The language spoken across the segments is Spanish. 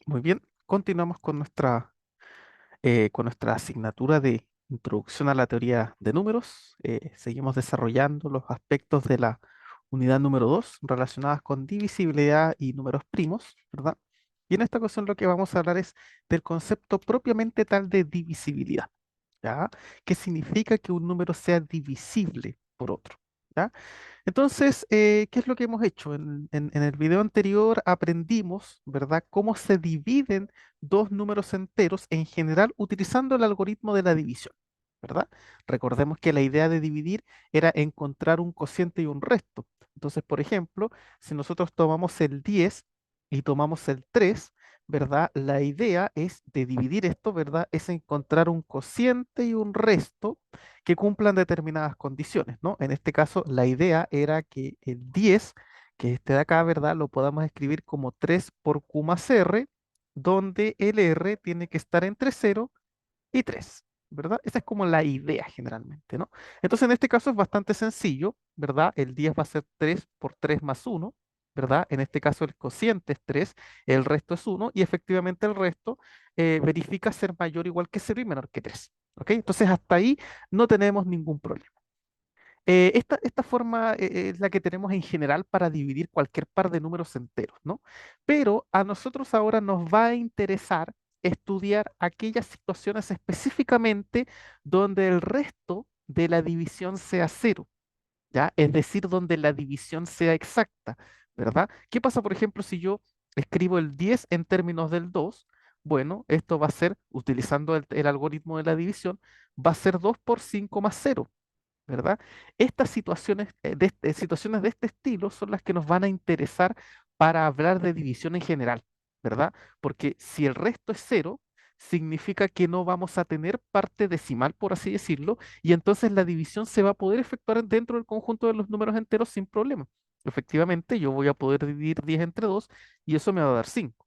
Muy bien, continuamos con nuestra asignatura de Introducción a la Teoría de Números. Seguimos desarrollando los aspectos de la unidad número 2 relacionadas con divisibilidad y números primos, ¿verdad? Y en esta ocasión lo que vamos a hablar es del concepto propiamente tal de divisibilidad, ¿ya? ¿Qué significa que un número sea divisible por otro? ¿Ya? Entonces, ¿qué es lo que hemos hecho? En el video anterior aprendimos, ¿verdad?, cómo se dividen dos números enteros en general utilizando el algoritmo de la división, ¿verdad? Recordemos que la idea de dividir era encontrar un cociente y un resto. Entonces, por ejemplo, si nosotros tomamos el 10 y tomamos el 3, ¿verdad? La idea es de dividir esto, ¿verdad? Es encontrar un cociente y un resto que cumplan determinadas condiciones, ¿no? En este caso, la idea era que el 10, que este de acá, ¿verdad? Lo podamos escribir como 3 por Q más R, donde el R tiene que estar entre 0 y 3, ¿verdad? Esa es como la idea generalmente, ¿no? Entonces, en este caso es bastante sencillo, ¿verdad? El 10 va a ser 3 por 3 más 1, ¿verdad? En este caso el cociente es 3, el resto es 1 y efectivamente el resto verifica ser mayor o igual que 0 y menor que 3, ¿ok? Entonces, hasta ahí no tenemos ningún problema. Esta forma es la que tenemos en general para dividir cualquier par de números enteros, ¿no? Pero a nosotros ahora nos va a interesar estudiar aquellas situaciones específicamente donde el resto de la división sea cero, ¿ya? Es decir, donde la división sea exacta, ¿verdad? ¿Qué pasa, por ejemplo, si yo escribo el 10 en términos del 2? Bueno, esto va a ser, utilizando el algoritmo de la división, va a ser 2 por 5 más 0. ¿Verdad? Estas situaciones, situaciones de este estilo son las que nos van a interesar para hablar de división en general, ¿verdad? Porque si el resto es cero, significa que no vamos a tener parte decimal, por así decirlo, y entonces la división se va a poder efectuar dentro del conjunto de los números enteros sin problema. Efectivamente, yo voy a poder dividir 10 entre 2 y eso me va a dar 5.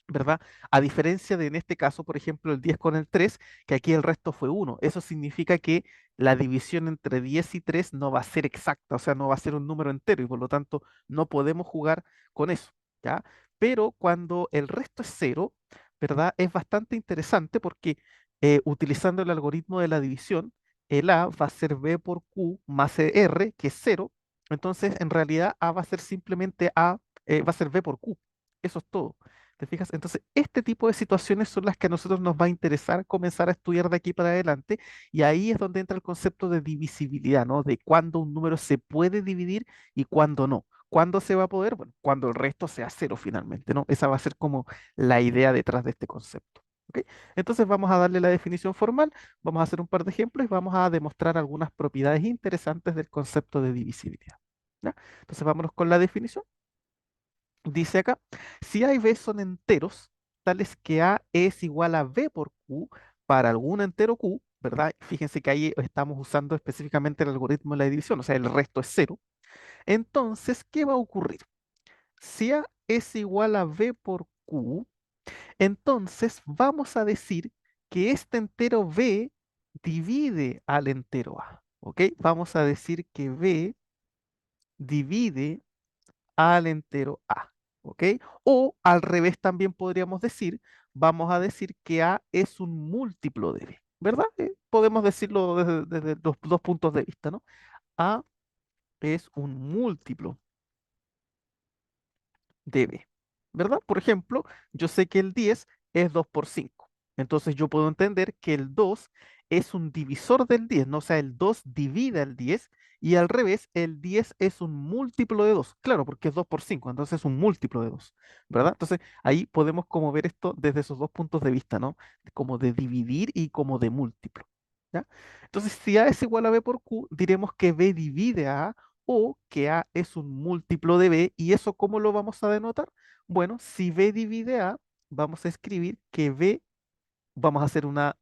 ¿Verdad? A diferencia de en este caso, por ejemplo, el 10 con el 3, que aquí el resto fue 1. Eso significa que la división entre 10 y 3 no va a ser exacta, o sea, no va a ser un número entero y por lo tanto no podemos jugar con eso, ¿ya? Pero cuando el resto es 0, ¿verdad? Es bastante interesante porque utilizando el algoritmo de la división, el A va a ser B por Q más R, que es 0. Entonces, en realidad, A va a ser simplemente A, va a ser B por Q. Eso es todo. ¿Te fijas? Entonces, este tipo de situaciones son las que a nosotros nos va a interesar comenzar a estudiar de aquí para adelante, y ahí es donde entra el concepto de divisibilidad, ¿no? De cuándo un número se puede dividir y cuándo no. ¿Cuándo se va a poder? Bueno, cuando el resto sea cero finalmente, ¿no? Esa va a ser como la idea detrás de este concepto. ¿Ok? Entonces vamos a darle la definición formal, vamos a hacer un par de ejemplos y vamos a demostrar algunas propiedades interesantes del concepto de divisibilidad. ¿Ya? Entonces vámonos con la definición. Dice acá, si A y B son enteros, tales que A es igual a B por Q para algún entero Q, ¿verdad? Fíjense que ahí estamos usando específicamente el algoritmo de la división, o sea, el resto es cero. Entonces, ¿qué va a ocurrir? Si A es igual a B por Q, entonces vamos a decir que este entero B divide al entero A, ¿ok? Vamos a decir que B divide al entero A, ¿ok? O al revés también podríamos decir, vamos a decir que A es un múltiplo de B, ¿verdad? Podemos decirlo desde los dos puntos de vista, ¿no? A es un múltiplo de B, ¿verdad? Por ejemplo, yo sé que el 10 es 2 por 5. Entonces yo puedo entender que el 2 es un divisor del 10, ¿no? O sea, el 2 divide el 10 y al revés, el 10 es un múltiplo de 2. Claro, porque es 2 por 5, entonces es un múltiplo de 2, ¿verdad? Entonces ahí podemos como ver esto desde esos dos puntos de vista, ¿no? Como de dividir y como de múltiplo, ¿ya? Entonces, si A es igual a B por Q, diremos que B divide a A o que A es un múltiplo de B. ¿Y eso cómo lo vamos a denotar? Bueno, si B divide A, vamos a escribir que B, vamos a hacer una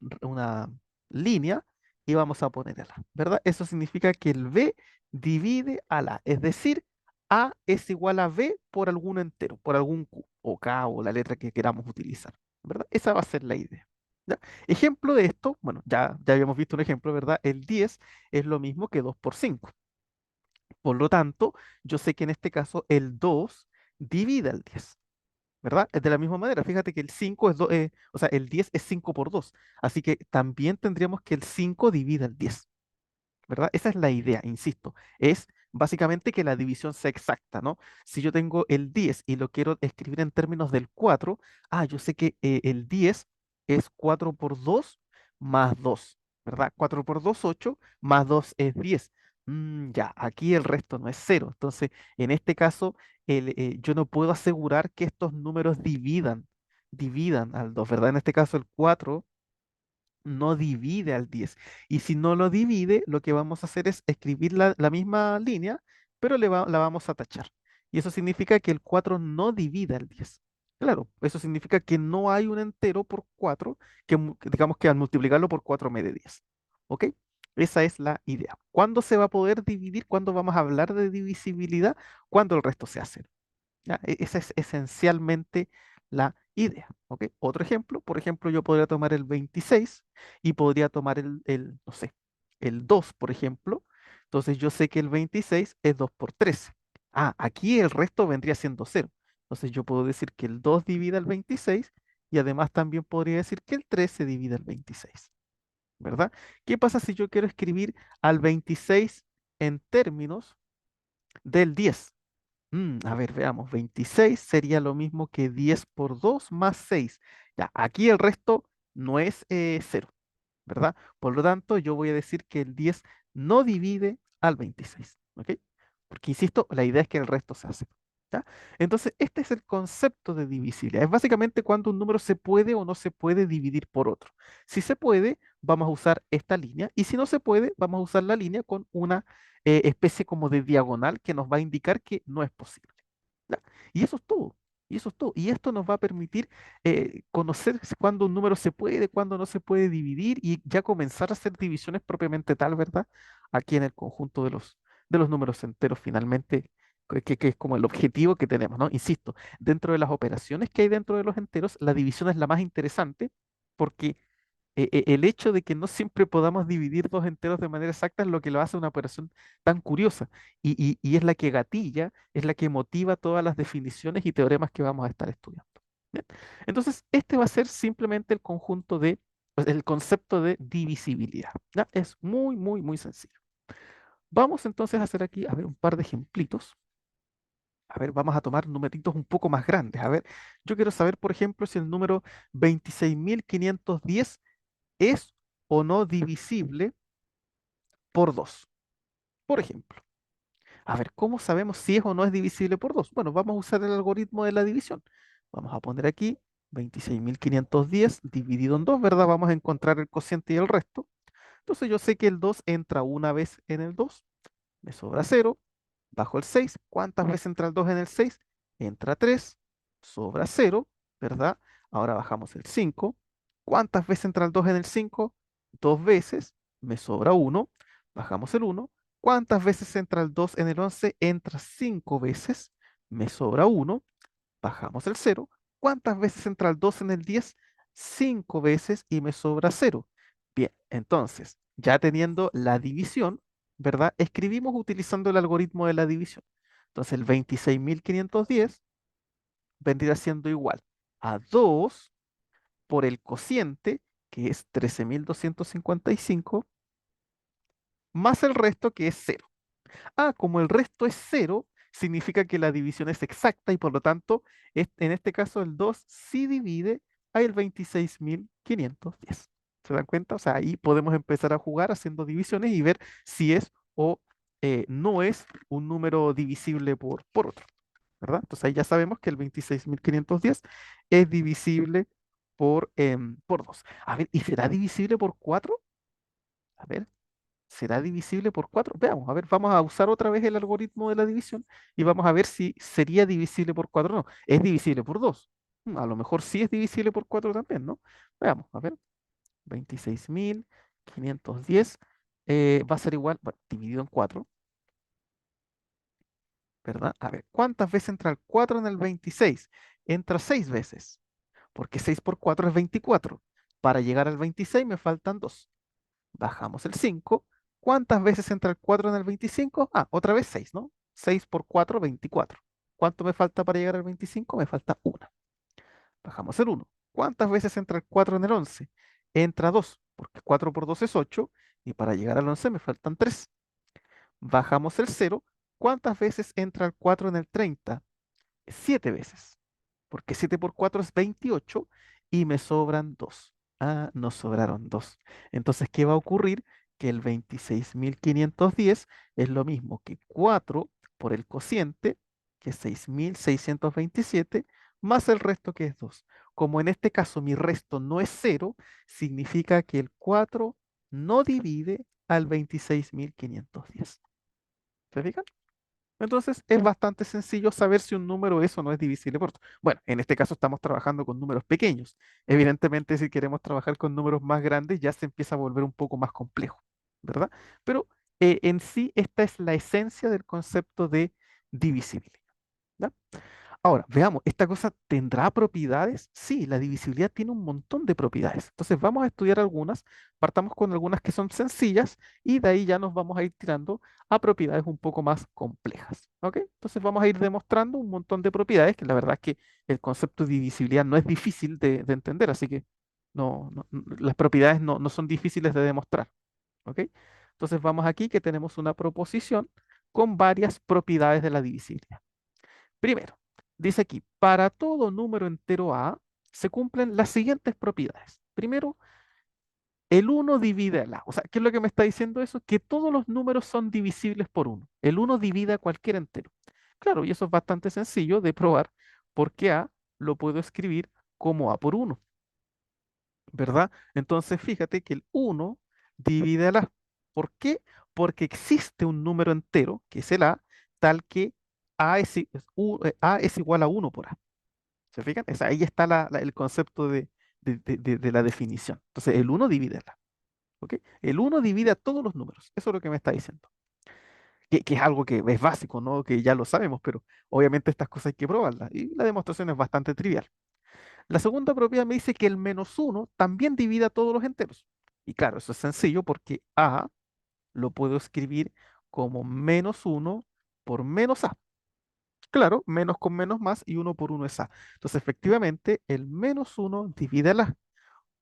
línea y vamos a poner el A, ¿verdad? Eso significa que el B divide al A, es decir, A es igual a B por algún entero, por algún Q o K o la letra que queramos utilizar, ¿verdad? Esa va a ser la idea. ¿Ya? Ejemplo de esto, bueno, ya habíamos visto un ejemplo, ¿verdad? El 10 es lo mismo que 2 por 5. Por lo tanto, yo sé que en este caso el 2 divide al 10. ¿verdad? Es de la misma manera, fíjate que el 5 es, o sea, el 10 es 5 por 2, así que también tendríamos que el 5 divida el 10. ¿Verdad? Esa es la idea, insisto, es básicamente que la división sea exacta, ¿no? Si yo tengo el 10 y lo quiero escribir en términos del 4, yo sé que el 10 es 4 por 2 más 2, ¿verdad? 4 por 2, 8, más 2 es 10. Ya, aquí el resto no es cero. Entonces, en este caso, yo no puedo asegurar que estos números dividan al 2, ¿verdad? En este caso, el 4 no divide al 10. Y si no lo divide, lo que vamos a hacer es escribir la misma línea, pero la vamos a tachar. Y eso significa que el 4 no divide al 10. Claro, eso significa que no hay un entero por 4 que digamos que al multiplicarlo por 4 me dé 10. ¿Ok? Esa es la idea. ¿Cuándo se va a poder dividir? ¿Cuándo vamos a hablar de divisibilidad? Cuando el resto sea cero. ¿Ya? Esa es esencialmente la idea. ¿Ok? Otro ejemplo, por ejemplo, yo podría tomar el 26 y podría tomar no sé, el 2, por ejemplo. Entonces yo sé que el 26 es 2 por 13. Aquí el resto vendría siendo cero. Entonces yo puedo decir que el 2 divide el 26 y además también podría decir que el 13 divide el 26. ¿Verdad? ¿Qué pasa si yo quiero escribir al 26 en términos del 10? A ver, veamos, 26 sería lo mismo que 10 por 2 más 6. Ya, aquí el resto no es 0, ¿verdad? Por lo tanto, yo voy a decir que el 10 no divide al 26, ¿ok? Porque, insisto, la idea es que el resto se hace. ¿Ya? Entonces, este es el concepto de divisibilidad. Es básicamente cuando un número se puede o no se puede dividir por otro. Si se puede, vamos a usar esta línea, y si no se puede, vamos a usar la línea con una especie como de diagonal que nos va a indicar que no es posible. ¿Ya? Y eso es todo. Y eso es todo. Y esto nos va a permitir conocer cuándo un número se puede, cuándo no se puede dividir y ya comenzar a hacer divisiones propiamente tal, ¿verdad? Aquí en el conjunto de los números enteros finalmente, que es como el objetivo que tenemos, ¿no? Insisto, dentro de las operaciones que hay dentro de los enteros, la división es la más interesante porque el hecho de que no siempre podamos dividir dos enteros de manera exacta es lo que lo hace una operación tan curiosa y es la que gatilla, es la que motiva todas las definiciones y teoremas que vamos a estar estudiando. Bien. Entonces, este va a ser simplemente el conjunto pues, el concepto de divisibilidad. ¿Ya? Es muy, muy, muy sencillo. Vamos entonces a hacer aquí, a ver, un par de ejemplitos. A ver, vamos a tomar numeritos un poco más grandes. A ver, yo quiero saber, por ejemplo, si el número 26.510 es o no divisible por 2. Por ejemplo, a ver, ¿cómo sabemos si es o no es divisible por 2? Bueno, vamos a usar el algoritmo de la división. Vamos a poner aquí 26.510 dividido en 2, ¿verdad? Vamos a encontrar el cociente y el resto. Entonces yo sé que el 2 entra una vez en el 2, me sobra 0, bajo el 6. ¿Cuántas veces entra el 2 en el 6? Entra 3, sobra 0, ¿verdad? Ahora bajamos el 5. ¿Cuántas veces entra el 2 en el 5? Dos veces, me sobra 1, bajamos el 1. ¿Cuántas veces entra el 2 en el 11? Entra 5 veces, me sobra 1, bajamos el 0. ¿Cuántas veces entra el 2 en el 10? 5 veces y me sobra 0. Bien, entonces, ya teniendo la división, ¿verdad? Escribimos utilizando el algoritmo de la división. Entonces, el 26.510 vendría siendo igual a 2 por el cociente, que es 13.255, más el resto, que es 0. Como el resto es 0, significa que la división es exacta y por lo tanto, en este caso el 2 sí divide a el 26.510. ¿Se dan cuenta? O sea, ahí podemos empezar a jugar haciendo divisiones y ver si es o no es un número divisible por otro, ¿verdad? Entonces ahí ya sabemos que el 26.510 es divisible por 2. A ver, ¿y será divisible por 4? A ver. ¿Será divisible por 4? Veamos, a ver, vamos a usar otra vez el algoritmo de la división y vamos a ver si sería divisible por 4 o no. ¿Es divisible por 2? A lo mejor sí es divisible por 4 también, ¿no? Veamos, a ver, 26.510 va a ser igual, bueno, dividido en 4, ¿verdad? A ver, ¿cuántas veces entra el 4 en el 26? Entra 6 veces, porque 6 por 4 es 24. Para llegar al 26 me faltan 2. Bajamos el 5. ¿Cuántas veces entra el 4 en el 25? Otra vez 6, ¿no? 6 por 4, 24. ¿Cuánto me falta para llegar al 25? Me falta 1. Bajamos el uno. ¿Cuántas veces entra el 4 en el 11? Entra 2, porque 4 por 2 es 8, y para llegar al 11 me faltan 3. Bajamos el cero. ¿Cuántas veces entra el 4 en el 30? 7 veces, porque 7 por 4 es 28 y me sobran 2. Ah, nos sobraron 2. Entonces, ¿qué va a ocurrir? Que el 26.510 es lo mismo que 4 por el cociente, que es 6.627, más el resto que es 2. Como en este caso mi resto no es cero, significa que el 4 no divide al 26.510. ¿Se fijan? Entonces es bastante sencillo saber si un número es o no es divisible por otro. Bueno, en este caso estamos trabajando con números pequeños. Evidentemente, si queremos trabajar con números más grandes, ya se empieza a volver un poco más complejo, ¿verdad? Pero en sí, esta es la esencia del concepto de divisibilidad. ¿Ya? Ahora, veamos, ¿esta cosa tendrá propiedades? Sí, la divisibilidad tiene un montón de propiedades. Entonces vamos a estudiar algunas, partamos con algunas que son sencillas y de ahí ya nos vamos a ir tirando a propiedades un poco más complejas. ¿Ok? Entonces vamos a ir demostrando un montón de propiedades, que la verdad es que el concepto de divisibilidad no es difícil de entender, así que las propiedades no son difíciles de demostrar. ¿Ok? Entonces vamos aquí que tenemos una proposición con varias propiedades de la divisibilidad. Primero, dice aquí, para todo número entero A se cumplen las siguientes propiedades. Primero, el uno divide al A. O sea, ¿qué es lo que me está diciendo eso? Que todos los números son divisibles por uno. El uno divide a cualquier entero. Claro, y eso es bastante sencillo de probar porque A lo puedo escribir como A por uno, ¿verdad? Entonces, fíjate que el uno divide al A. ¿Por qué? Porque existe un número entero, que es el A, tal que A es igual a uno por A. ¿Se fijan? Ahí está el concepto de la definición. Entonces, el uno divide la. ¿Ok? El uno divide a todos los números. Eso es lo que me está diciendo. Que es algo que es básico, ¿no? Que ya lo sabemos, pero obviamente estas cosas hay que probarlas. Y la demostración es bastante trivial. La segunda propiedad me dice que el menos uno también divide a todos los enteros. Y claro, eso es sencillo porque A lo puedo escribir como menos uno por menos A. Claro, menos con menos más y uno por uno es A. Entonces, efectivamente, el menos uno divide el A.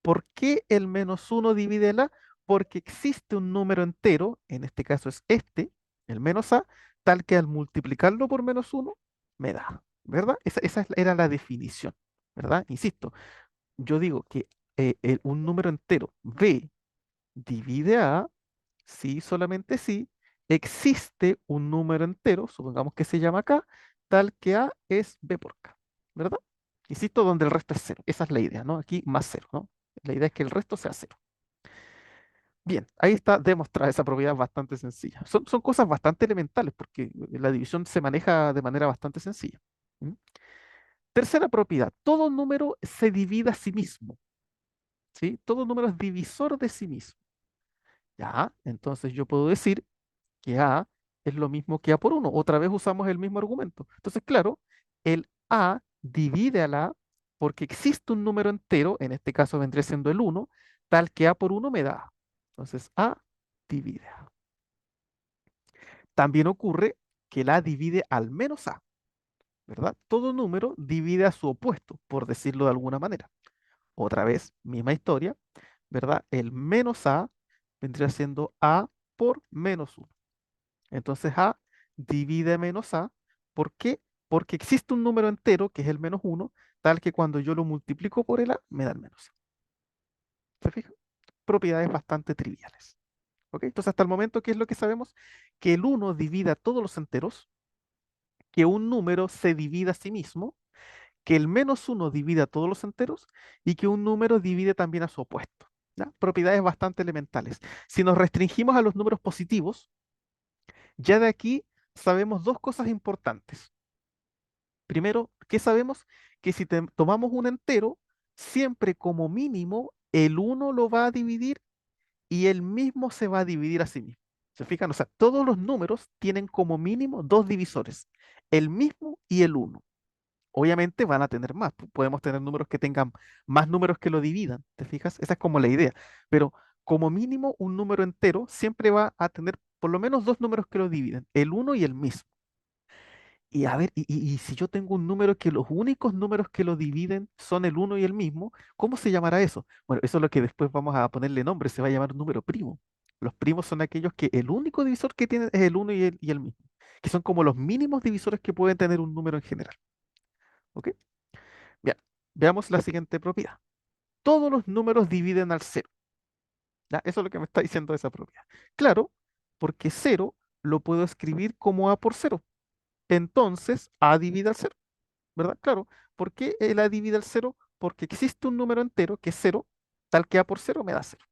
¿Por qué el menos uno divide el A? Porque existe un número entero, en este caso es este, el menos A, tal que al multiplicarlo por menos uno me da, ¿verdad? Esa era la definición, ¿verdad? Insisto, yo digo que un número entero B divide a A si, solamente si, existe un número entero, supongamos que se llama K, tal que A es B por K, ¿verdad? Insisto, donde el resto es cero. Esa es la idea, ¿no? Aquí más cero, ¿no? La idea es que el resto sea cero. Bien, ahí está demostrada esa propiedad bastante sencilla. Son cosas bastante elementales porque la división se maneja de manera bastante sencilla. ¿Mm? Tercera propiedad, todo número se divide a sí mismo, ¿sí? Todo número es divisor de sí mismo. Ya, entonces yo puedo decir que A es lo mismo que A por uno. Otra vez usamos el mismo argumento. Entonces, claro, el A divide al A porque existe un número entero, en este caso vendría siendo el uno, tal que A por uno me da A. Entonces, A divide A. También ocurre que el A divide al menos A, ¿verdad? Todo número divide a su opuesto, por decirlo de alguna manera. Otra vez, misma historia, ¿verdad? El menos A vendría siendo A por menos uno. Entonces A divide menos A. ¿Por qué? Porque existe un número entero, que es el menos uno, tal que cuando yo lo multiplico por el A, me da el menos A. ¿Se fijan? Propiedades bastante triviales. ¿Ok? Entonces, hasta el momento, ¿qué es lo que sabemos? Que el uno divide a todos los enteros, que un número se divide a sí mismo, que el menos uno divide a todos los enteros y que un número divide también a su opuesto. ¿Ya? Propiedades bastante elementales. Si nos restringimos a los números positivos, ya de aquí sabemos dos cosas importantes. Primero, ¿qué sabemos? Que si tomamos un entero, siempre como mínimo el uno lo va a dividir y el mismo se va a dividir a sí mismo. ¿Se fijan? O sea, todos los números tienen como mínimo dos divisores, el mismo y el uno. Obviamente van a tener más. Podemos tener números que tengan más números que lo dividan. ¿Te fijas? Esa es como la idea. Pero como mínimo un número entero siempre va a tener por lo menos dos números que lo dividen, el uno y el mismo. Y a ver, y si yo tengo un número que los únicos números que lo dividen son el uno y el mismo, ¿cómo se llamará eso? Bueno, eso es lo que después vamos a ponerle nombre, se va a llamar un número primo. Los primos son aquellos que el único divisor que tienen es el uno y el mismo, que son como los mínimos divisores que pueden tener un número en general. ¿Ok? Bien, veamos la siguiente propiedad. Todos los números dividen al cero. ¿Ya? Eso es lo que me está diciendo esa propiedad. Claro, porque cero lo puedo escribir como a por cero. Entonces, a divide al cero. ¿Verdad? Claro. ¿Por qué el A divide al cero? Porque existe un número entero que es cero, tal que A por cero me da cero.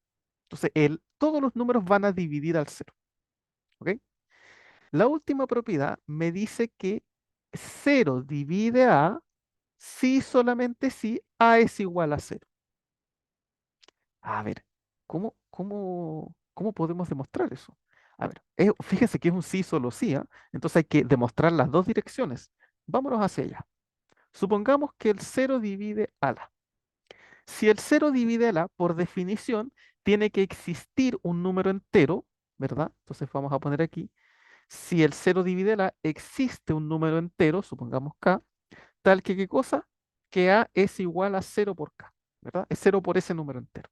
Entonces, todos los números van a dividir al cero. ¿Ok? La última propiedad me dice que cero divide a si solamente si A es igual a cero. A ver, ¿cómo podemos demostrar eso? A ver, fíjense que es un sí solo sí, ¿ah? Entonces hay que demostrar las dos direcciones. Vámonos hacia allá. Supongamos que el cero divide a la. Si el cero divide a la, por definición, tiene que existir un número entero, ¿verdad? Entonces vamos a poner aquí, si el cero divide a la, existe un número entero, supongamos k, tal que qué cosa, que a es igual a cero por k, ¿verdad? Es cero por ese número entero.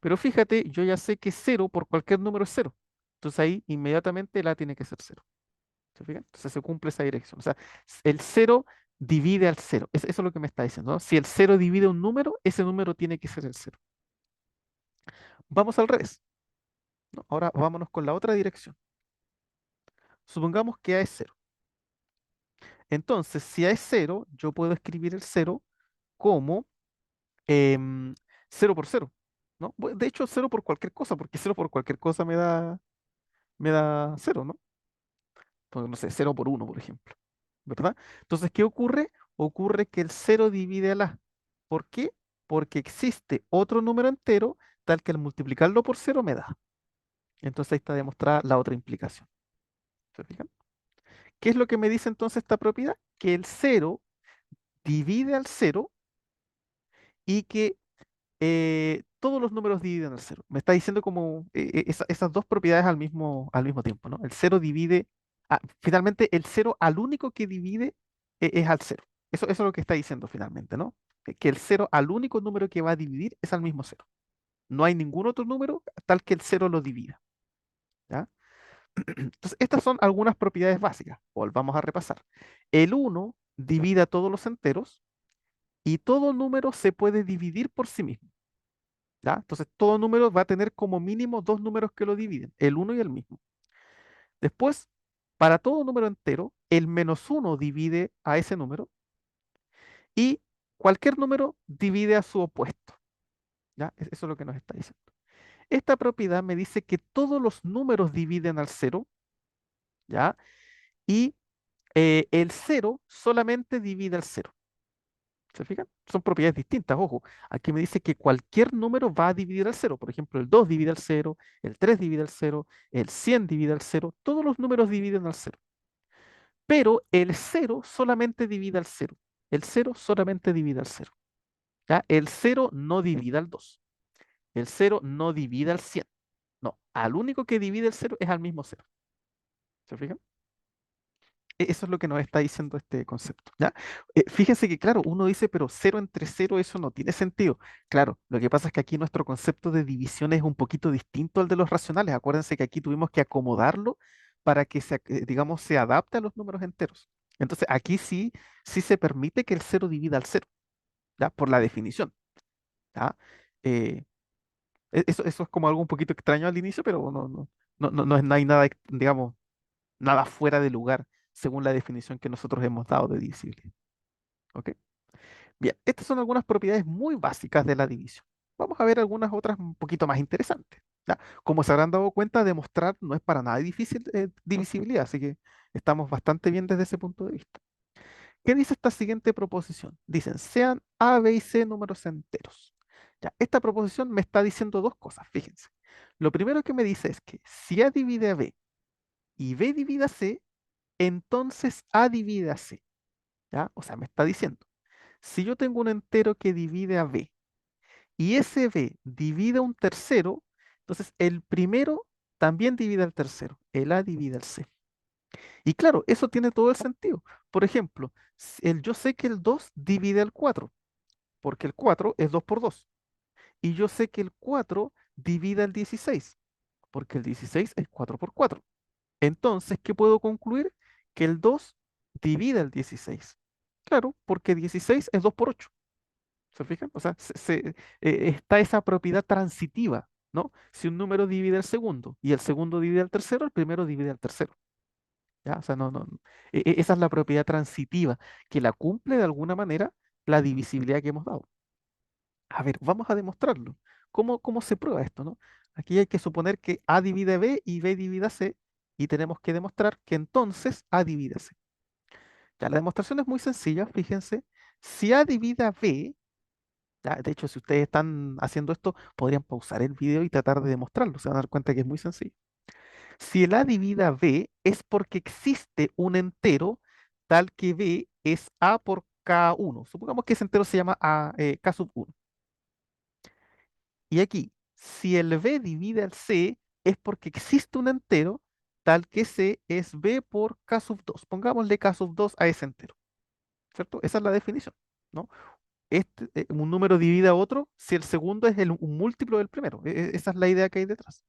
Pero fíjate, yo ya sé que cero por cualquier número es cero. Entonces ahí inmediatamente la tiene que ser cero. ¿Se fijan? Entonces se cumple esa dirección. O sea, el cero divide al cero. Eso es lo que me está diciendo, ¿no? Si el cero divide un número, ese número tiene que ser el cero. Vamos al revés, ¿no? Ahora vámonos con la otra dirección. Supongamos que A es cero. Entonces, si A es cero, yo puedo escribir el cero como em, 0 por cero, ¿no? De hecho, cero por cualquier cosa, porque cero por cualquier cosa me da cero, ¿no? Pues, no sé, cero por uno, por ejemplo, ¿verdad? Entonces, ¿qué ocurre? Ocurre que el cero divide al A. ¿Por qué? Porque existe otro número entero tal que al multiplicarlo por cero me da. Entonces ahí está demostrada la otra implicación. ¿Se fijan? ¿Qué es lo que me dice entonces esta propiedad? Que el cero divide al cero y que todos los números dividen al cero. Me está diciendo como esas dos propiedades al mismo tiempo, ¿no? El cero divide, finalmente el cero al único que divide es al cero. Eso es lo que está diciendo finalmente, ¿no? Que el cero al único número que va a dividir es al mismo cero. No hay ningún otro número tal que el cero lo divida, ¿ya? Entonces, estas son algunas propiedades básicas. Volvamos a repasar. El uno divide a todos los enteros y todo número se puede dividir por sí mismo. ¿Ya? Entonces, todo número va a tener como mínimo dos números que lo dividen, el uno y el mismo. Después, para todo número entero, el menos uno divide a ese número y cualquier número divide a su opuesto. ¿Ya? Eso es lo que nos está diciendo. Esta propiedad me dice que todos los números dividen al cero, ¿ya? Y el cero solamente divide al cero. ¿Se fijan? Son propiedades distintas, ojo. Aquí me dice que cualquier número va a dividir al cero. Por ejemplo, el 2 divide al cero, el 3 divide al cero, el 100 divide al cero. Todos los números dividen al cero. Pero el cero solamente divide al cero. El cero solamente divide al cero. ¿Ya? El cero no divide al 2. El cero no divide al 100. No, al único que divide el cero es al mismo cero. ¿Se fijan? Eso es lo que nos está diciendo este concepto, ¿ya? Fíjense que, claro, uno dice, pero cero entre cero, eso no tiene sentido. Claro, lo que pasa es que aquí nuestro concepto de división es un poquito distinto al de los racionales. Acuérdense que aquí tuvimos que acomodarlo para que, digamos, se adapte a los números enteros. Entonces, aquí sí se permite que el cero divida al cero, ¿ya? Por la definición, ¿ya? Eh, eso es como algo un poquito extraño al inicio, pero no hay nada, digamos, nada fuera de lugar según la definición que nosotros hemos dado de divisibilidad. ¿Ok? Bien, estas son algunas propiedades muy básicas de la división. Vamos a ver algunas otras un poquito más interesantes. ¿Ya? Como se habrán dado cuenta, demostrar no es para nada difícil divisibilidad, así que estamos bastante bien desde ese punto de vista. ¿Qué dice esta siguiente proposición? Dicen, sean A, B y C números enteros. Ya, esta proposición me está diciendo dos cosas, fíjense. Lo primero que me dice es que si A divide a B y B divide a C, entonces A divide a C, ¿ya? O sea, me está diciendo, si yo tengo un entero que divide a B y ese B divide a un tercero, entonces el primero también divide al tercero, el A divide al C. Y claro, eso tiene todo el sentido. Por ejemplo, yo sé que el 2 divide al 4 porque el 4 es 2 por 2. Y yo sé que el 4 divide al 16 porque el 16 es 4 por 4. Entonces, ¿qué puedo concluir? Que el 2 divide al 16. Claro, porque 16 es 2 por 8. ¿Se fijan? O sea, está esa propiedad transitiva, ¿no? Si un número divide al segundo y el segundo divide al tercero, el primero divide al tercero. ¿Ya? O sea, no. Esa es la propiedad transitiva que la cumple de alguna manera la divisibilidad que hemos dado. A ver, vamos a demostrarlo. ¿Cómo se prueba esto, no? Aquí hay que suponer que A divide B y B divide C y tenemos que demostrar que entonces A divide C. Ya, la demostración es muy sencilla, fíjense. Si A divide a B, ya, de hecho, si ustedes están haciendo esto, podrían pausar el video y tratar de demostrarlo. Se van a dar cuenta que es muy sencillo. Si el A divide a B, es porque existe un entero tal que B es A por K1. Supongamos que ese entero se llama K sub 1. Y aquí, si el B divide al C, es porque existe un entero tal que C es B por K sub 2. Pongámosle K sub 2 a ese entero, ¿cierto? Esa es la definición, ¿no? Un número divide a otro si el segundo es un múltiplo del primero. Esa es la idea que hay detrás.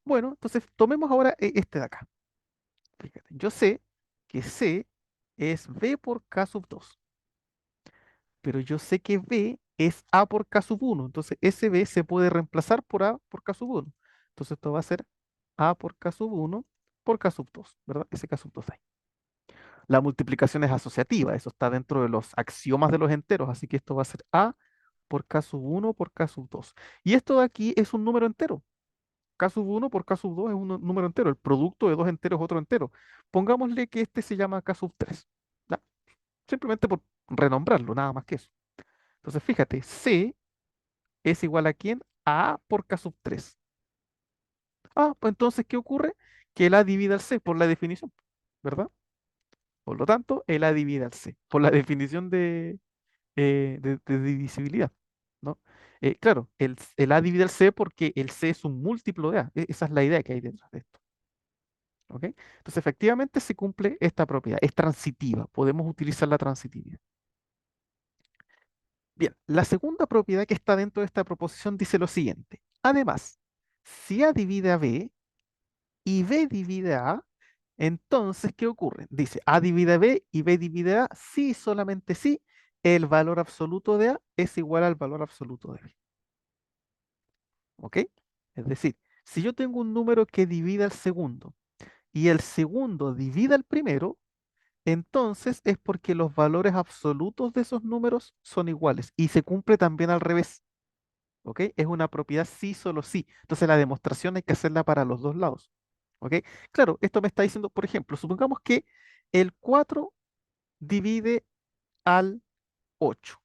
Bueno, entonces tomemos ahora este de acá. Fíjate, yo sé que C es B por K sub 2, pero yo sé que B es A por K sub 1. Entonces ese B se puede reemplazar por A por K sub 1. Entonces esto va a ser A por K sub 1 por K sub 2, ¿verdad? Ese K sub 2 ahí. La multiplicación es asociativa, eso está dentro de los axiomas de los enteros, así que esto va a ser A por K sub 1 por K sub 2. Y esto de aquí es un número entero. K sub 1 por K sub 2 es un número entero. El producto de dos enteros es otro entero. Pongámosle que este se llama K sub 3. ¿Ya? Simplemente por renombrarlo, nada más que eso. Entonces, fíjate, C es igual a quién? A A por K sub 3. Ah, pues entonces, ¿qué ocurre? Que el A divide al C por la definición, ¿verdad? Por lo tanto, el A divide al C por la definición de divisibilidad, ¿no? Claro, el A divide al C porque el C es un múltiplo de A. Esa es la idea que hay detrás de esto. ¿Ok? Entonces, efectivamente se cumple esta propiedad. Es transitiva. Podemos utilizar la transitividad. Bien, la segunda propiedad que está dentro de esta proposición dice lo siguiente. Además, si A divide a B y B divide a A, entonces, ¿qué ocurre? Dice A divide a B y B divide a A, si y solamente si el valor absoluto de A es igual al valor absoluto de B. ¿Ok? Es decir, si yo tengo un número que divide al segundo y el segundo divide al primero, entonces es porque los valores absolutos de esos números son iguales y se cumple también al revés. ¿Ok? Es una propiedad sí, solo sí. Entonces la demostración hay que hacerla para los dos lados. ¿Ok? Claro, esto me está diciendo, por ejemplo, supongamos que el 4 divide al 8.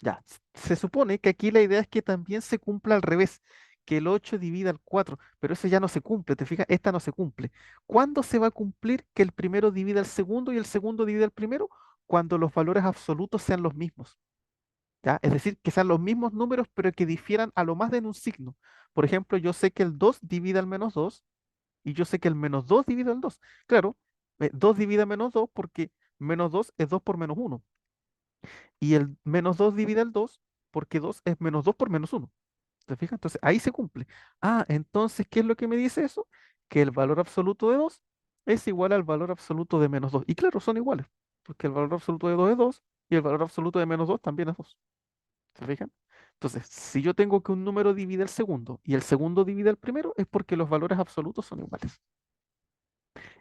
Ya, se supone que aquí la idea es que también se cumpla al revés, que el 8 divida al 4, pero eso ya no se cumple, ¿te fijas? Esta no se cumple. ¿Cuándo se va a cumplir que el primero divida al segundo y el segundo divide al primero? Cuando los valores absolutos sean los mismos, ¿ya? Es decir, que sean los mismos números, pero que difieran a lo más de en un signo. Por ejemplo, yo sé que el 2 divide al menos 2 y yo sé que el menos 2 divide al 2. Claro, 2 divide a menos 2 porque menos 2 es 2 por menos uno. Y el menos 2 divide al 2 porque 2 es menos 2 por menos uno. ¿Te fijas? Entonces ahí se cumple. Ah, entonces, ¿qué es lo que me dice eso? Que el valor absoluto de 2 es igual al valor absoluto de menos 2. Y claro, son iguales, porque el valor absoluto de 2 es 2 y el valor absoluto de menos 2 también es 2. ¿Se fijan? Entonces, si yo tengo que un número divide el segundo y el segundo divide el primero, es porque los valores absolutos son iguales.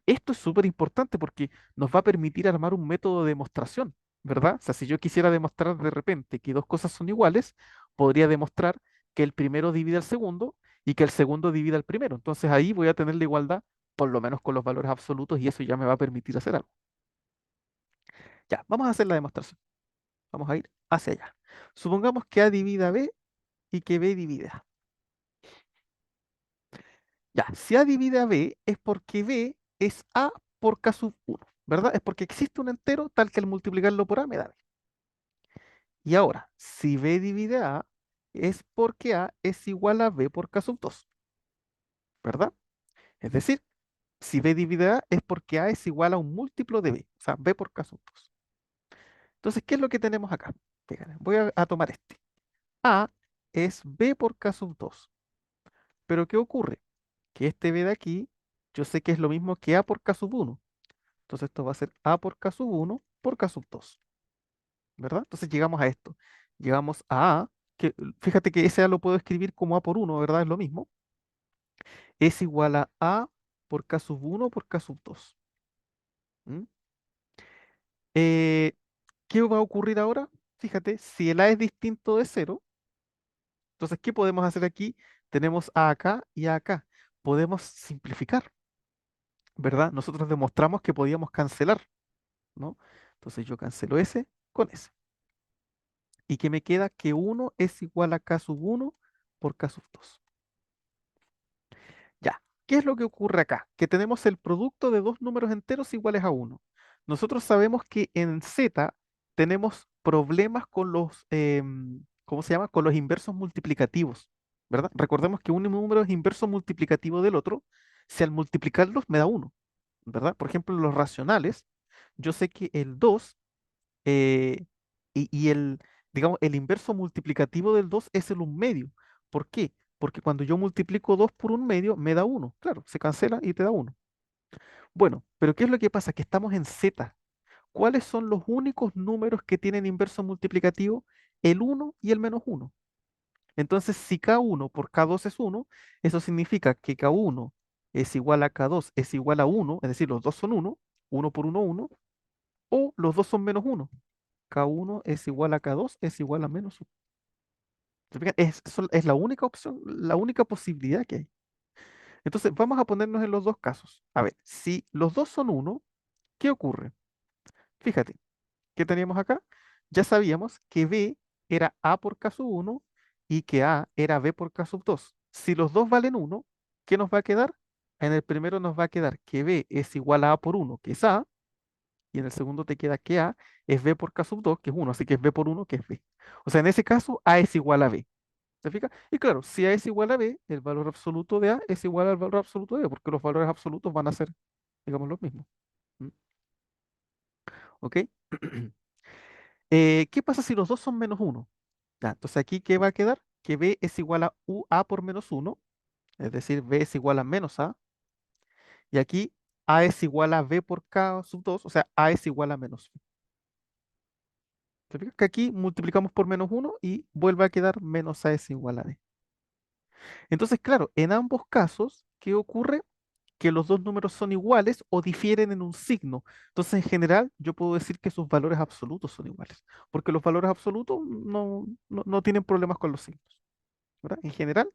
Esto es súper importante porque nos va a permitir armar un método de demostración, ¿verdad? O sea, si yo quisiera demostrar de repente que dos cosas son iguales, podría demostrar que el primero divide al segundo y que el segundo divide al primero. Entonces ahí voy a tener la igualdad, por lo menos con los valores absolutos, y eso ya me va a permitir hacer algo. Ya, vamos a hacer la demostración. Vamos a ir hacia allá. Supongamos que A divide a B y que B divide a. Ya, si A divide a B es porque B es A por K sub 1, ¿verdad? Es porque existe un entero tal que al multiplicarlo por A me da B. Y ahora, si B divide A, es porque A es igual a B por K sub 2, ¿verdad? Es decir, Si B divide A es porque A es igual a un múltiplo de B, o sea, B por K sub 2. Entonces, ¿qué es lo que tenemos acá? Fíjate, voy a tomar este. A es B por K sub 2. Pero ¿qué ocurre? Que este B de aquí, yo sé que es lo mismo que A por K sub 1. Entonces esto va a ser A por K sub 1 por K sub 2, ¿verdad? Entonces llegamos a esto. Llegamos a A, que fíjate que ese A lo puedo escribir como A por 1, ¿verdad? Es lo mismo. Es igual a A por K sub 1 por K sub 2. ¿Mm? Eh, ¿Qué va a ocurrir ahora? Fíjate, si el A es distinto de cero, entonces, ¿qué podemos hacer aquí? Tenemos A acá y A acá. Podemos simplificar, ¿verdad? Nosotros demostramos que podíamos cancelar, ¿no? Entonces yo cancelo ese con ese. ¿Y qué me queda? Que uno es igual a K sub 1 por K sub 2. Ya, ¿qué es lo que ocurre acá? Que tenemos el producto de dos números enteros iguales a uno. Nosotros sabemos que en Z tenemos problemas con los, ¿cómo se llama? Con los inversos multiplicativos, ¿verdad? Recordemos que un número es inverso multiplicativo del otro si al multiplicarlos me da uno, ¿verdad? Por ejemplo, los racionales, yo sé que el 2 eh, y el, digamos, el inverso multiplicativo del 2 es el un medio. ¿Por qué? Porque cuando yo multiplico 2 por un medio, me da uno. Claro, se cancela y te da uno. Bueno, pero ¿qué es lo que pasa? Que estamos en Z. ¿Cuáles son los únicos números que tienen inverso multiplicativo? El uno y el menos uno. Entonces, si K1 por K2 es uno, eso significa que K1 es igual a K2 es igual a uno, es decir, los dos son uno por uno, o los dos son menos uno. K1 es igual a K2 es igual a menos uno. ¿Se fijan? Es la única opción, la única posibilidad que hay. Entonces, vamos a ponernos en los dos casos. A ver, si los dos son uno, ¿qué ocurre? Fíjate, ¿qué teníamos acá? Ya sabíamos que B era A por K sub 1 y que A era B por K sub 2. Si los dos valen uno, ¿qué nos va a quedar? En el primero nos va a quedar que B es igual a A por uno, que es A, y en el segundo te queda que A es B por K sub 2, que es uno, así que es B por uno, que es B. O sea, en ese caso, A es igual a B. ¿Te fijas? Y claro, si A es igual a B, el valor absoluto de A es igual al valor absoluto de B, porque los valores absolutos van a ser, digamos, los mismos. ¿Mm? ¿Ok? ¿Qué pasa si los dos son menos uno? Ya, entonces aquí, ¿qué va a quedar? Que B es igual a A por menos uno, es decir, B es igual a menos A, y aquí A es igual a B por K sub 2, o sea, A es igual a menos B. ¿Te fijas que aquí multiplicamos por menos uno y vuelve a quedar menos A es igual a B? Entonces, claro, en ambos casos, ¿qué ocurre? Que los dos números son iguales o difieren en un signo. Entonces, en general, yo puedo decir que sus valores absolutos son iguales, porque los valores absolutos no tienen problemas con los signos, ¿verdad? En general,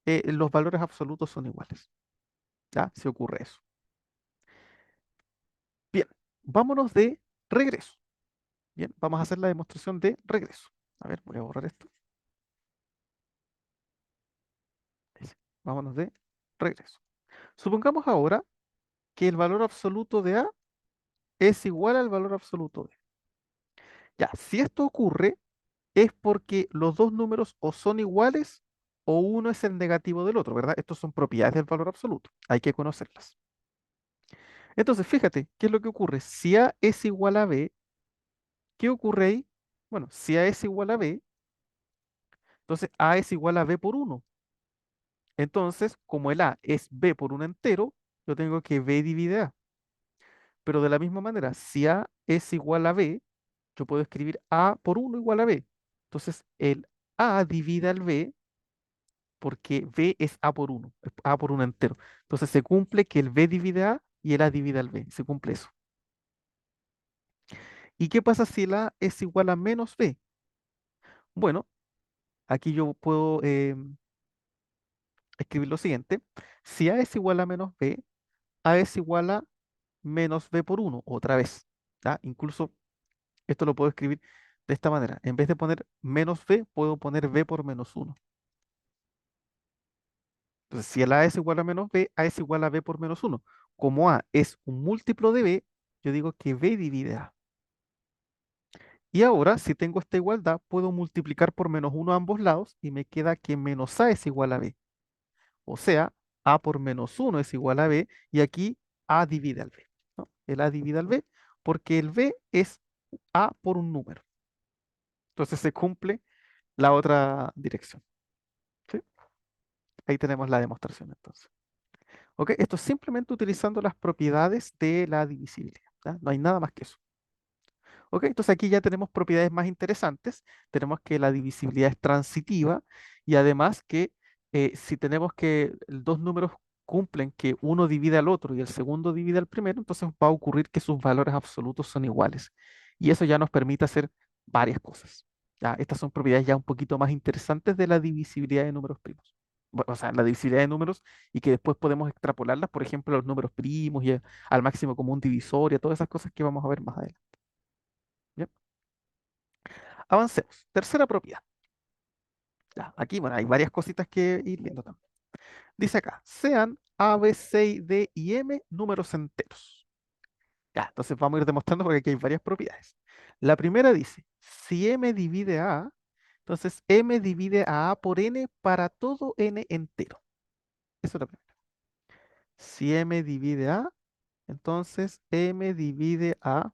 los valores absolutos son iguales. ¿Ya? Si ocurre eso. Bien, vámonos de regreso. Bien, vamos a hacer la demostración de regreso. A ver, voy a borrar esto. Ahí sí. Vámonos de regreso. Supongamos ahora que el valor absoluto de A es igual al valor absoluto de. Ya, si esto ocurre, es porque los dos números o son iguales o uno es el negativo del otro, ¿verdad? Estos son propiedades del valor absoluto. Hay que conocerlas. Entonces, fíjate, ¿qué es lo que ocurre? Si A es igual a B, ¿qué ocurre ahí? Bueno, si A es igual a B, entonces A es igual a B por uno. Entonces, como el A es B por un entero, yo tengo que B divide A. Pero de la misma manera, si A es igual a B, yo puedo escribir A por uno igual a B. Entonces, el A divide al B porque B es A por uno, es A por un entero. Entonces, se cumple que el B divide A y el A divide al B. Se cumple eso. ¿Y qué pasa si el A es igual a menos B? Bueno, aquí yo puedo escribir lo siguiente. Si A es igual a menos B, A es igual a menos B por uno otra vez. ¿Ya? Incluso esto lo puedo escribir de esta manera. En vez de poner menos B, puedo poner B por menos uno. Entonces, si el A es igual a menos B, A es igual a B por menos uno. Como A es un múltiplo de B, yo digo que B divide A. Y ahora, si tengo esta igualdad, puedo multiplicar por menos uno a ambos lados y me queda que menos A es igual a B. O sea, A por menos uno es igual a B, y aquí A divide al B, ¿no? El A divide al B porque el B es A por un número. Entonces se cumple la otra dirección. ¿Sí? Ahí tenemos la demostración entonces. ¿Ok? Esto es simplemente utilizando las propiedades de la divisibilidad. ¿Ya? No hay nada más que eso. ¿Ok? Entonces aquí ya tenemos propiedades más interesantes. Tenemos que la divisibilidad es transitiva y además que si tenemos que dos números cumplen que uno divide al otro y el segundo divide al primero, entonces va a ocurrir que sus valores absolutos son iguales. Y eso ya nos permite hacer varias cosas. ¿Ya? Estas son propiedades ya un poquito más interesantes de la divisibilidad de números primos. O sea, la divisibilidad de números y que después podemos extrapolarlas, por ejemplo, a los números primos y al máximo común divisor y a todas esas cosas que vamos a ver más adelante. ¿Ya? Avancemos. Tercera propiedad. Ya, aquí, bueno, hay varias cositas que ir viendo también. Dice acá, sean A, B, C, D y M números enteros. Ya, entonces vamos a ir demostrando porque aquí hay varias propiedades. La primera dice, si M divide a A, entonces M divide a A por N para todo N entero. Eso es la primera. Si M divide a, entonces M divide a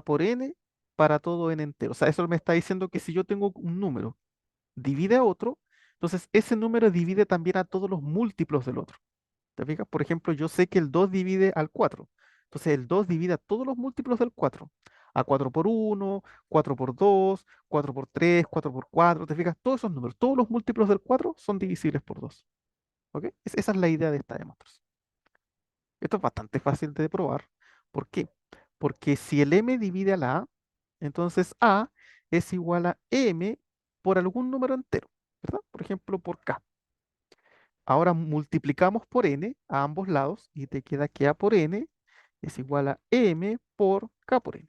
por N para todo N entero. O sea, eso me está diciendo que si yo tengo un número divide a otro, entonces ese número divide también a todos los múltiplos del otro. ¿Te fijas? Por ejemplo, yo sé que el 2 divide al 4. Entonces el 2 divide a todos los múltiplos del 4. A 4 por 1, 4 por 2, 4 por 3, 4 por 4. ¿Te fijas? Todos esos números, todos los múltiplos del 4 son divisibles por 2. ¿Ok? Esa es la idea de esta demostración. Esto es bastante fácil de probar. ¿Por qué? Porque si el m divide a la a, entonces a es igual a m por algún número entero, ¿verdad? Por ejemplo, por k. Ahora multiplicamos por n a ambos lados y te queda que a por n es igual a m por k por n.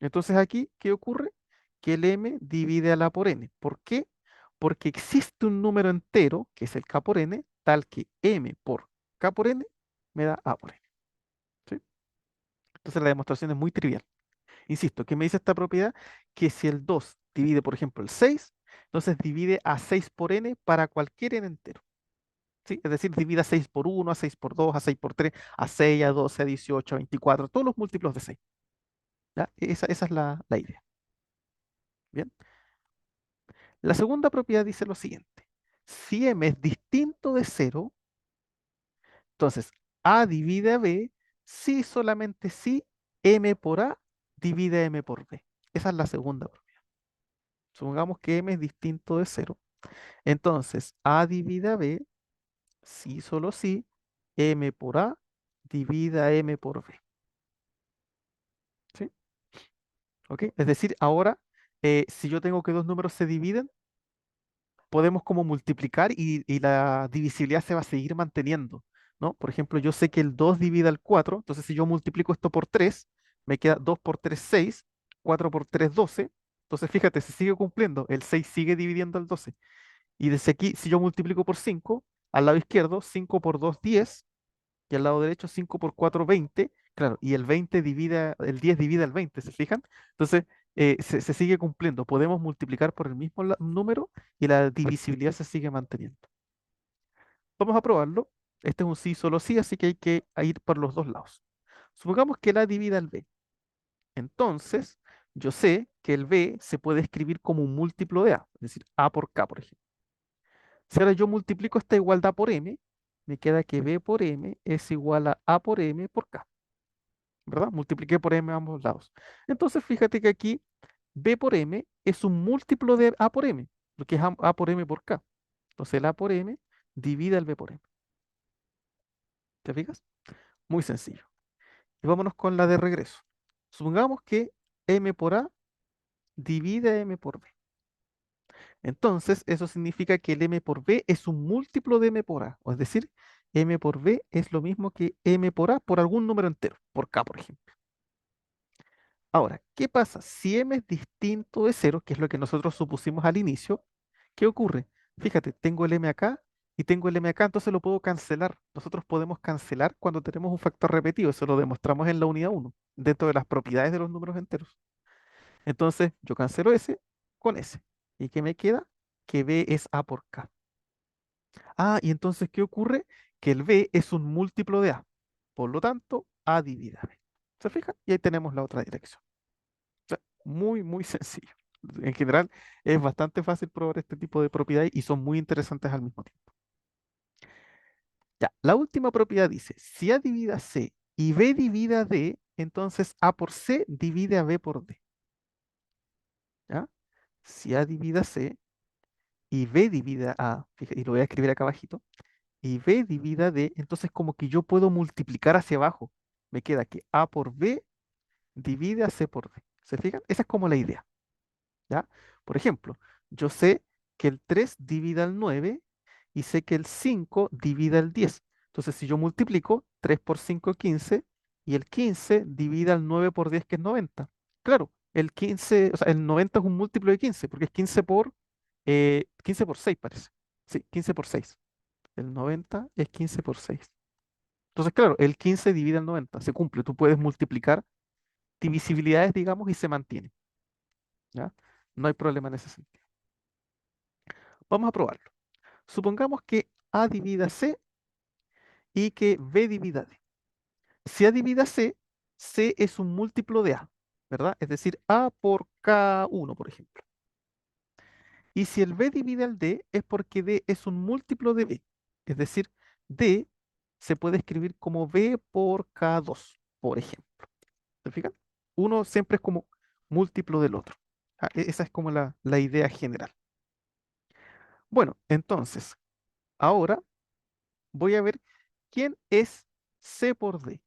Entonces aquí, ¿qué ocurre? Que el m divide a la por n. ¿Por qué? Porque existe un número entero, que es el k por n, tal que m por k por n me da a por n. ¿Sí? Entonces la demostración es muy trivial. Insisto, ¿qué me dice esta propiedad? Que si el 2 divide, por ejemplo, el 6, entonces divide a 6 por n para cualquier n entero. ¿Sí? Es decir, divide a 6 por 1, a 6 por 2, a 6 por 3, a 6, a 12, a 18, a 24, todos los múltiplos de 6. ¿Ya? Esa es la idea. Bien. La segunda propiedad dice lo siguiente. Si m es distinto de cero, entonces a divide a b si solamente si m por a divide a m por b. Esa es la segunda propiedad. Supongamos que m es distinto de cero. Entonces a divide a b si solo si m por a divide a m por b. ¿Sí? ¿Ok? Es decir, ahora, si yo tengo que dos números se dividen, podemos como multiplicar y la divisibilidad se va a seguir manteniendo, ¿no? Por ejemplo, yo sé que el 2 divide al 4, entonces si yo multiplico esto por 3, me queda 2 por 3, 6, 4 por 3, 12. Entonces, fíjate, se sigue cumpliendo, el 6 sigue dividiendo al 12. Y desde aquí, si yo multiplico por 5, al lado izquierdo, 5 por 2, 10, y al lado derecho 5 por 4, 20, claro, y el 20 divide, el 10 divide al 20, ¿se fijan? Entonces, se sigue cumpliendo. Podemos multiplicar por el mismo número y la divisibilidad se sigue manteniendo. Vamos a probarlo. Este es un sí, solo sí, así que hay que ir por los dos lados. Supongamos que la divida al b. Entonces, yo sé que el b se puede escribir como un múltiplo de a, es decir, a por k, por ejemplo. Si ahora yo multiplico esta igualdad por m, me queda que b por m es igual a por m por k. ¿Verdad? Multipliqué por m a ambos lados. Entonces, fíjate que aquí b por m es un múltiplo de a por m, lo que es a por m por k. Entonces, el a por m divide el b por m. ¿Te fijas? Muy sencillo. Y vámonos con la de regreso. Supongamos que m por a divide a m por b. Entonces, eso significa que el m por b es un múltiplo de m por a. O es decir, m por b es lo mismo que m por a por algún número entero, por k, por ejemplo. Ahora, ¿qué pasa? Si m es distinto de cero, que es lo que nosotros supusimos al inicio, ¿qué ocurre? Fíjate, tengo el m acá y tengo el m acá, entonces lo puedo cancelar. Nosotros podemos cancelar cuando tenemos un factor repetido, eso lo demostramos en la unidad uno, dentro de las propiedades de los números enteros. Entonces, yo cancelo ese con ese. ¿Y qué me queda? Que b es a por k. Ah, y entonces, ¿qué ocurre? Que el B es un múltiplo de A. Por lo tanto, A divide a B. ¿Se fijan? Y ahí tenemos la otra dirección. O sea, muy, muy sencillo. En general, es bastante fácil probar este tipo de propiedades y son muy interesantes al mismo tiempo. Ya, la última propiedad dice, si A divide a C y B divide a D, entonces A por C divide a B por D. ¿Ya? Si A divide a C y B divide a A, y lo voy a escribir acá abajito, y B divide a D, entonces como que yo puedo multiplicar hacia abajo. Me queda que A por B divide a C por D. ¿Se fijan? Esa es como la idea. ¿Ya? Por ejemplo, yo sé que el 3 divide al 9 y sé que el 5 divide al 10. Entonces, si yo multiplico 3 por 5, 15, y el 15 divide al 9 por 10, que es 90. Claro, el 15, o sea, el 90 es un múltiplo de 15, porque es 15 por 6, parece. Sí, 15 por 6. El 90 es 15 por 6. Entonces, claro, el 15 divide al 90, se cumple. Tú puedes multiplicar divisibilidades, digamos, y se mantiene. ¿Ya? No hay problema en ese sentido. Vamos a probarlo. Supongamos que A divida C y que B divida D. Si A divida C, C es un múltiplo de A, ¿verdad? Es decir, A por K1, por ejemplo. Y si el B divide al D, es porque D es un múltiplo de B. Es decir, D se puede escribir como B por K2, por ejemplo. ¿Se fijan? Uno siempre es como múltiplo del otro. Ah, esa es como la idea general. Bueno, entonces, ahora voy a ver quién es C por D.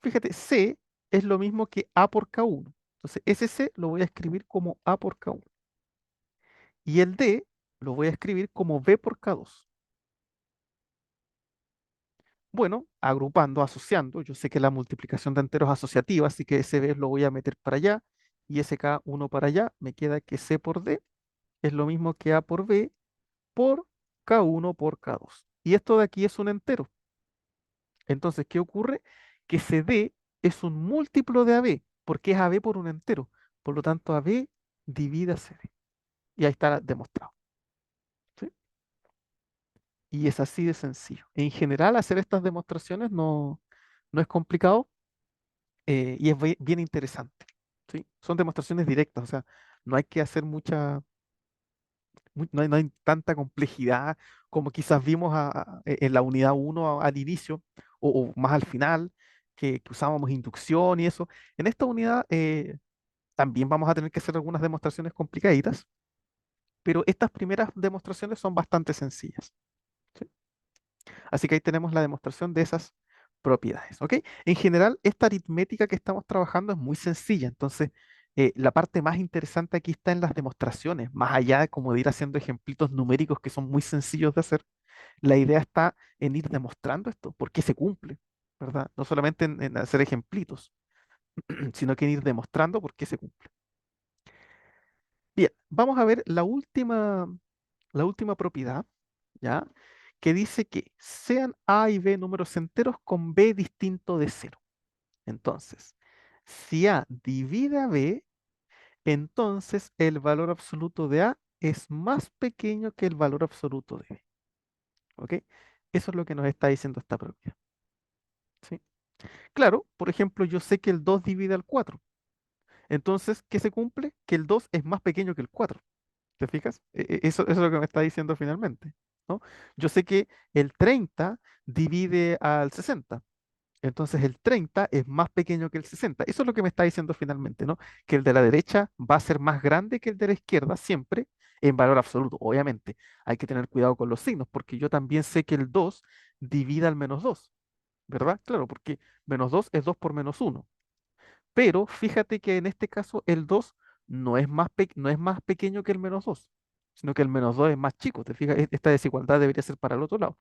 Fíjate, C es lo mismo que A por K1. Entonces, ese C lo voy a escribir como A por K1. Y el D lo voy a escribir como B por K2. Bueno, agrupando, asociando, yo sé que la multiplicación de enteros es asociativa, así que ese B lo voy a meter para allá y ese K1 para allá. Me queda que C por D es lo mismo que A por B por K1 por K2. Y esto de aquí es un entero. Entonces, ¿qué ocurre? Que CD es un múltiplo de AB, porque es AB por un entero. Por lo tanto, AB divide a CD. Y ahí está demostrado. ¿Sí? Y es así de sencillo. En general, hacer estas demostraciones no es complicado, y es bien interesante. ¿Sí? Son demostraciones directas, o sea, no hay que hacer no hay tanta complejidad como quizás vimos en la unidad uno al inicio o más al final, que usábamos inducción y eso. En esta unidad también vamos a tener que hacer algunas demostraciones complicaditas, pero estas primeras demostraciones son bastante sencillas. ¿Sí? Así que ahí tenemos la demostración de esas propiedades. ¿Ok? En general, esta aritmética que estamos trabajando es muy sencilla, entonces la parte más interesante aquí está en las demostraciones, más allá de como de ir haciendo ejemplitos numéricos que son muy sencillos de hacer. La idea está en ir demostrando esto, por qué se cumple, ¿verdad? No solamente en hacer ejemplitos, sino que en ir demostrando por qué se cumple. Bien, vamos a ver la última propiedad, ¿ya? Que dice que sean A y B números enteros con B distinto de cero. Entonces, si A divide a B, entonces el valor absoluto de A es más pequeño que el valor absoluto de B. ¿Ok? Eso es lo que nos está diciendo esta propiedad. ¿Sí? Claro, por ejemplo, yo sé que el 2 divide al 4. Entonces, ¿qué se cumple? Que el 2 es más pequeño que el 4. ¿Te fijas? Eso es lo que me está diciendo finalmente, ¿no? Yo sé que el 30 divide al 60. Entonces el 30 es más pequeño que el 60. Eso es lo que me está diciendo finalmente, ¿no? Que el de la derecha va a ser más grande que el de la izquierda siempre en valor absoluto. Obviamente, hay que tener cuidado con los signos, porque yo también sé que el 2 divide al menos 2, ¿verdad? Claro, porque menos 2 es 2 por menos 1. Pero fíjate que en este caso el 2 no es más pequeño que el menos 2, sino que el menos 2 es más chico. ¿Te fijas? Esta desigualdad debería ser para el otro lado.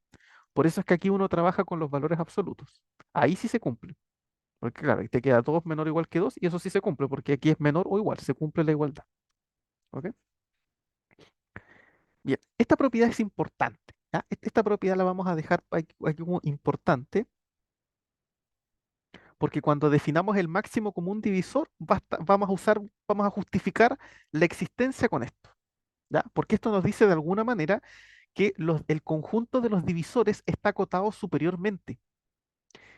Por eso es que aquí uno trabaja con los valores absolutos. Ahí sí se cumple. Porque claro, ahí te queda 2 menor o igual que 2 y eso sí se cumple, porque aquí es menor o igual, se cumple la igualdad. ¿Ok? Bien, esta propiedad es importante. ¿Ya? Esta propiedad la vamos a dejar aquí como importante, porque cuando definamos el máximo común divisor, vamos a justificar la existencia con esto. ¿Ya? Porque esto nos dice de alguna manera que el conjunto de los divisores está acotado superiormente.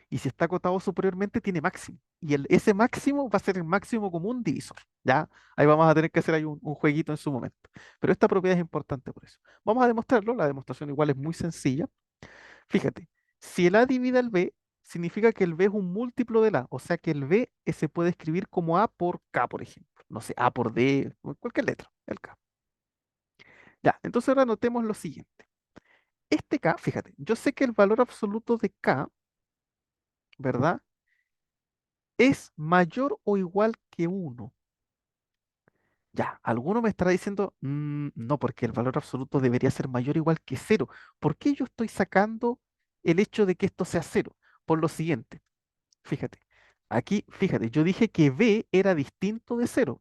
Y si está acotado superiormente, tiene máximo. Y ese máximo va a ser el máximo común divisor. ¿Ya? Ahí vamos a tener que hacer ahí un jueguito en su momento. Pero esta propiedad es importante por eso. Vamos a demostrarlo. La demostración igual es muy sencilla. Fíjate, si el A divide al B, significa que el B es un múltiplo del A. O sea que el B se puede escribir como A por K, por ejemplo. No sé, A por D, cualquier letra, el K. Ya, entonces ahora notemos lo siguiente. Este K, fíjate, yo sé que el valor absoluto de K, ¿verdad? Es mayor o igual que uno. Ya, alguno me estará diciendo, no, porque el valor absoluto debería ser mayor o igual que cero. ¿Por qué yo estoy sacando el hecho de que esto sea cero? Por lo siguiente, fíjate, aquí, fíjate, yo dije que B era distinto de cero,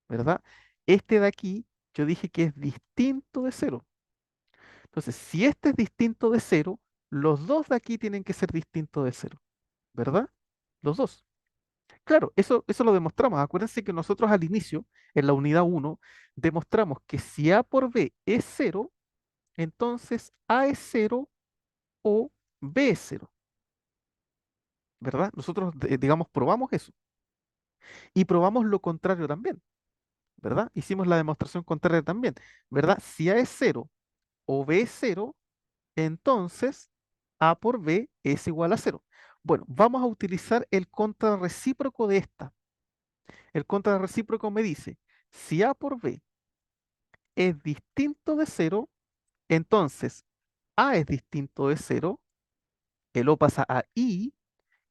¿verdad? Este de aquí, yo dije que es distinto de cero. Entonces, si este es distinto de cero, los dos de aquí tienen que ser distintos de cero, ¿verdad? Los dos. Claro, eso lo demostramos. Acuérdense que nosotros al inicio, en la unidad uno demostramos que si A por B es cero, entonces A es cero o B es cero, ¿verdad? Nosotros, digamos, probamos eso y probamos lo contrario también, ¿verdad? Hicimos la demostración contraria también, ¿verdad? Si A es cero o B es cero, entonces A por B es igual a cero. Bueno, vamos a utilizar el contrarrecíproco de esta. El contrarrecíproco me dice, si A por B es distinto de cero, entonces A es distinto de cero, el O pasa a I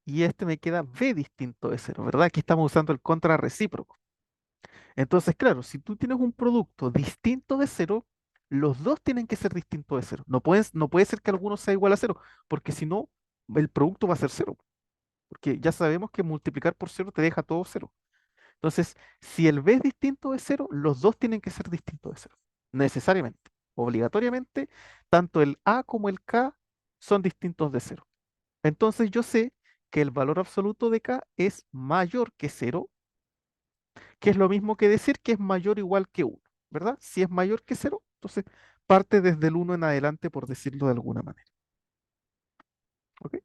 y este me queda B distinto de cero, ¿verdad? Aquí estamos usando el contrarrecíproco. Entonces, claro, si tú tienes un producto distinto de cero, los dos tienen que ser distintos de cero. No puede ser que alguno sea igual a cero, porque si no, el producto va a ser cero. Porque ya sabemos que multiplicar por cero te deja todo cero. Entonces, si el B es distinto de cero, los dos tienen que ser distintos de cero. Necesariamente, obligatoriamente, tanto el A como el K son distintos de cero. Entonces yo sé que el valor absoluto de K es mayor que cero, que es lo mismo que decir que es mayor o igual que uno, ¿verdad? Si es mayor que cero, entonces parte desde el uno en adelante, por decirlo de alguna manera. ¿Ok?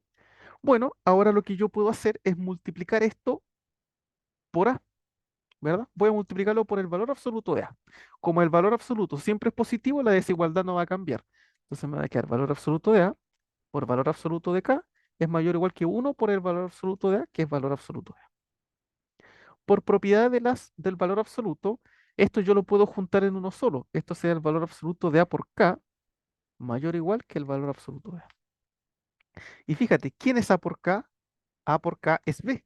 Bueno, ahora lo que yo puedo hacer es multiplicar esto por A. ¿Verdad? Voy a multiplicarlo por el valor absoluto de A. Como el valor absoluto siempre es positivo, la desigualdad no va a cambiar. Entonces me va a quedar valor absoluto de A por valor absoluto de K es mayor o igual que uno por el valor absoluto de A, que es valor absoluto de A. Por propiedad del valor absoluto, esto yo lo puedo juntar en uno solo. Esto será el valor absoluto de A por K mayor o igual que el valor absoluto de A. Y fíjate, ¿quién es A por K? A por K es B.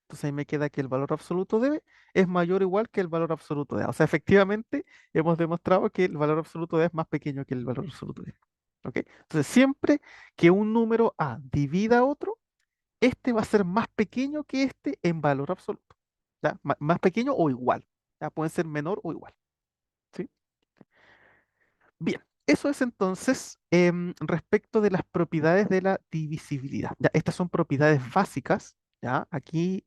Entonces ahí me queda que el valor absoluto de B es mayor o igual que el valor absoluto de A. O sea, efectivamente hemos demostrado que el valor absoluto de A es más pequeño que el valor absoluto de A. ¿Ok? Entonces siempre que un número A divida a otro, este va a ser más pequeño que este en valor absoluto. ¿Ya? Más pequeño o igual. ¿Ya? Pueden ser menor o igual. ¿Sí? Bien, eso es entonces respecto de las propiedades de la divisibilidad. ¿Ya? Estas son propiedades básicas. ¿Ya? Aquí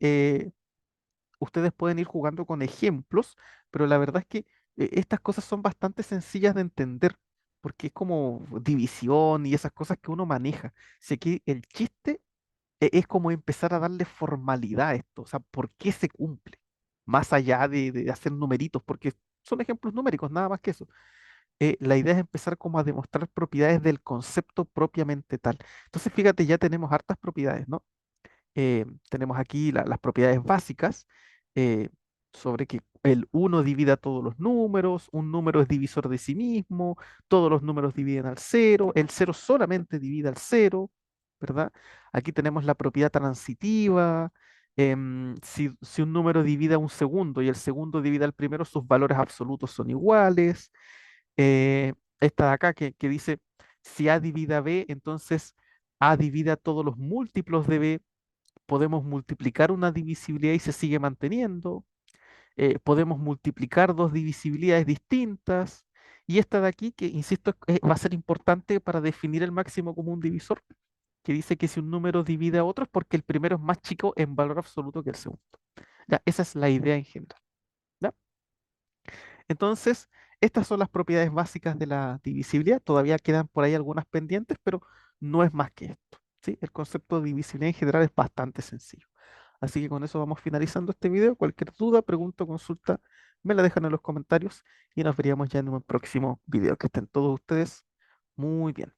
ustedes pueden ir jugando con ejemplos, pero la verdad es que estas cosas son bastante sencillas de entender, porque es como división y esas cosas que uno maneja. Sé que el chiste es como empezar a darle formalidad a esto, o sea, ¿por qué se cumple? Más allá de hacer numeritos, porque son ejemplos numéricos, nada más que eso. La idea es empezar como a demostrar propiedades del concepto propiamente tal. Entonces, fíjate, ya tenemos hartas propiedades, ¿no? Tenemos aquí las propiedades básicas eh, sobre que el uno divide a todos los números, un número es divisor de sí mismo, todos los números dividen al cero, el cero solamente divide al cero, ¿verdad? Aquí tenemos la propiedad transitiva. Si un número divide a un segundo y el segundo divide al primero, sus valores absolutos son iguales. Esta de acá que dice, si A divide a B, entonces A divide a todos los múltiplos de B, podemos multiplicar una divisibilidad y se sigue manteniendo. Podemos multiplicar dos divisibilidades distintas. Y esta de aquí, que insisto, va a ser importante para definir el máximo común divisor, que dice que si un número divide a otro es porque el primero es más chico en valor absoluto que el segundo. Ya, esa es la idea en general. ¿Ya? Entonces, Estas son las propiedades básicas de la divisibilidad. Todavía quedan por ahí algunas pendientes, pero no es más que esto, ¿sí? El concepto de divisibilidad en general es bastante sencillo. Así que con eso vamos finalizando este video. Cualquier duda, pregunta o consulta, me la dejan en los comentarios y nos veríamos ya en un próximo video. Que estén todos ustedes muy bien.